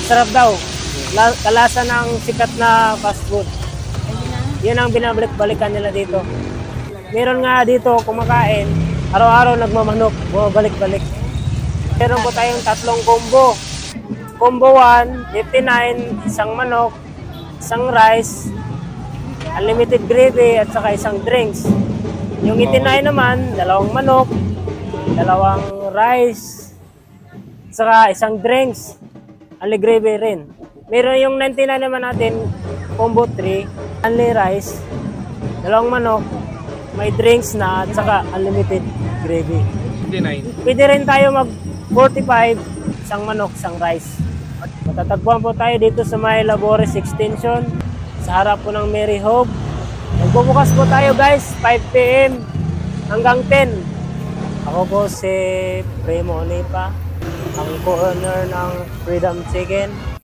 Sarap daw. Kalasa ng sikat na fast food. Yan ang binabalik-balikan nila dito. Meron nga dito kumakain, araw-araw nagmamanok, bumabalik-balik. Meron po tayong 3 combo. Combo 1, 59, isang manok, isang rice, unlimited gravy at saka isang drinks. Yung 89 naman, 2 manok, 2 rice, saka isang drinks, only gravy rin. Meron yung 99 naman natin, combo 3, only rice, 2 manok, may drinks na at saka unlimited gravy. 59. Pwede rin tayo mag 45, isang manok, isang rice. Matatagpuan po tayo dito sa may Labores Extension, sa harap po ng Mary Hope. Nagbubukas po tayo guys, 5 PM hanggang 10. Ako po si Primo Onipa, ang co-owner ng Freedom Chicken.